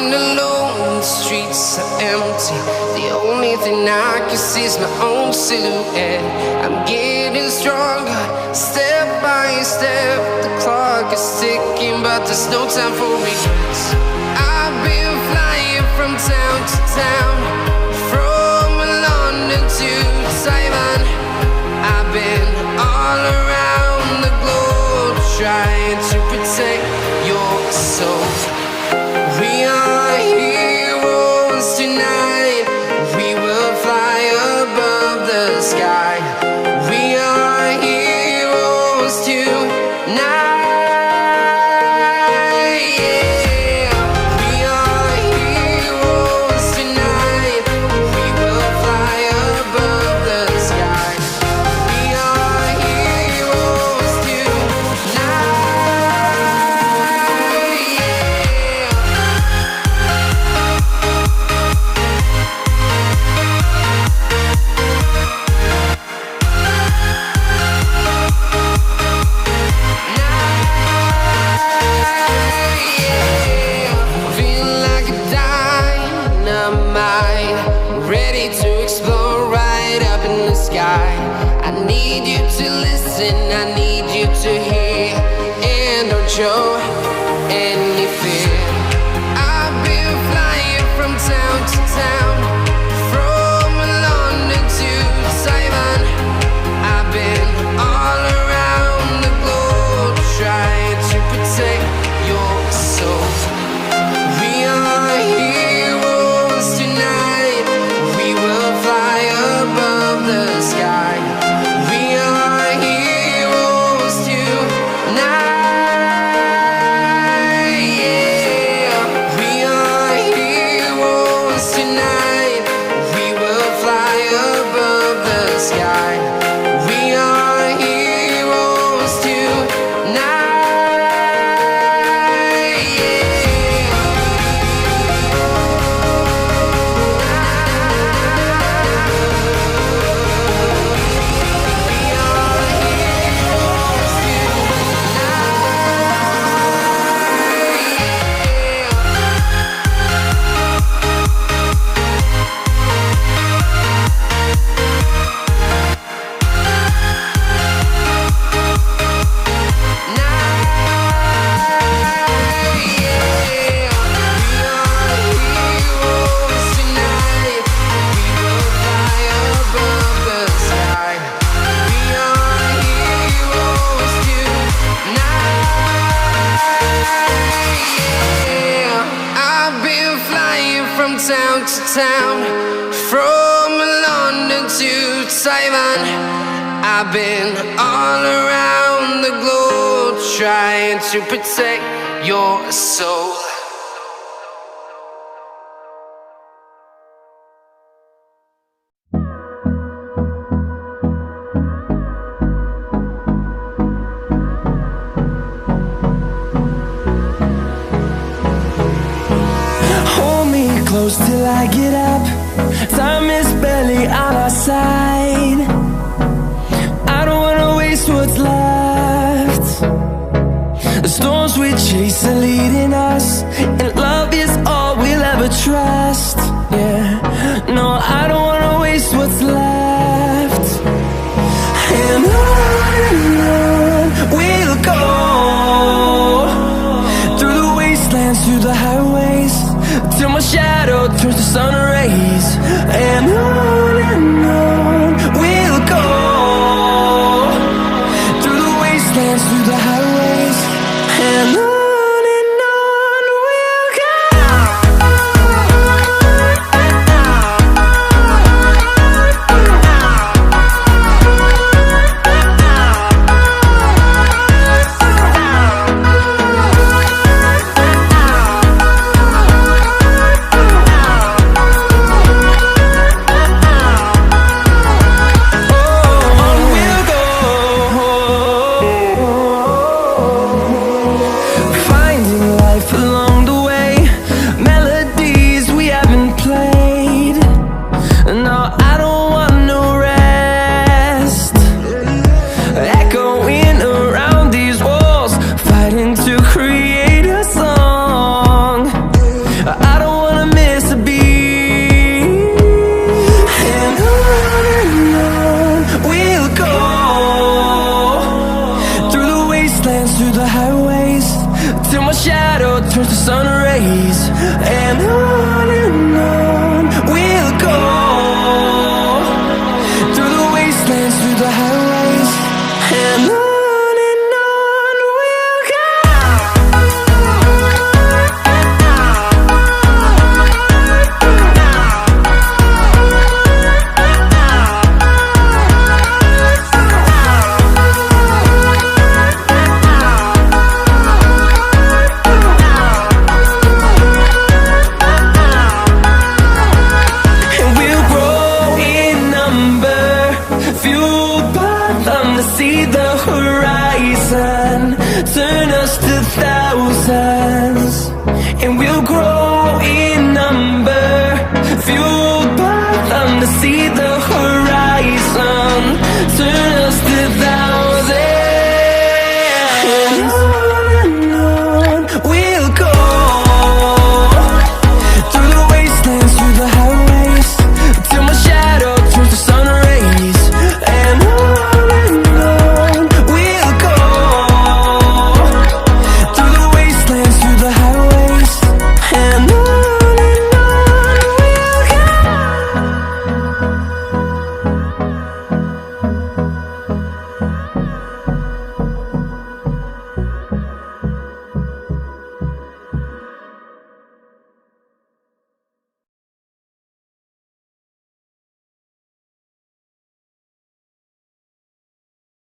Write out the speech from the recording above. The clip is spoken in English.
I'm alone, the streets are empty. The only thing I can see is my own silhouette. I'm getting stronger, step by step. The clock is ticking, but there's no time for regrets. I've been flying from town to town, from London to Taiwan. I've been all around the globe, trying to protect your soul. We are heroes tonight. We will fly above the sky. We are heroes tonight. Yeah. We are heroes tonight. We will fly above the sky. We are heroes tonight. Yeah. Feel like a dynamite, ready to explode right up in the sky. I need you to listen, I need you to hear, and don't show any fear. I've been flying from town to town, from London to Taiwan. I've been all around the globe, trying to protect your soul. We are heroes tonight. We will fly above the sky. We are heroes tonight. Yeah. We are heroes tonight. We will fly above the sky. We are heroes tonight. Yeah. We are heroes town to town, from London to Taiwan. I've been all around the globe, trying to protect your soul. Close till I get up. Time is barely on our side. I don't wanna waste what's left. The storms we chase are leading us, and love is all we'll ever trust. Yeah, no, I don't wanna waste what's left. And on we'll go, through the wastelands, through the highways, till my shadow turns to sun rays. And on we'll go, through the wastelands, through the highways. And on we'll wastelands, through the highways, and on we'll go. And we'll grow in number, fueled by them to see the horizon.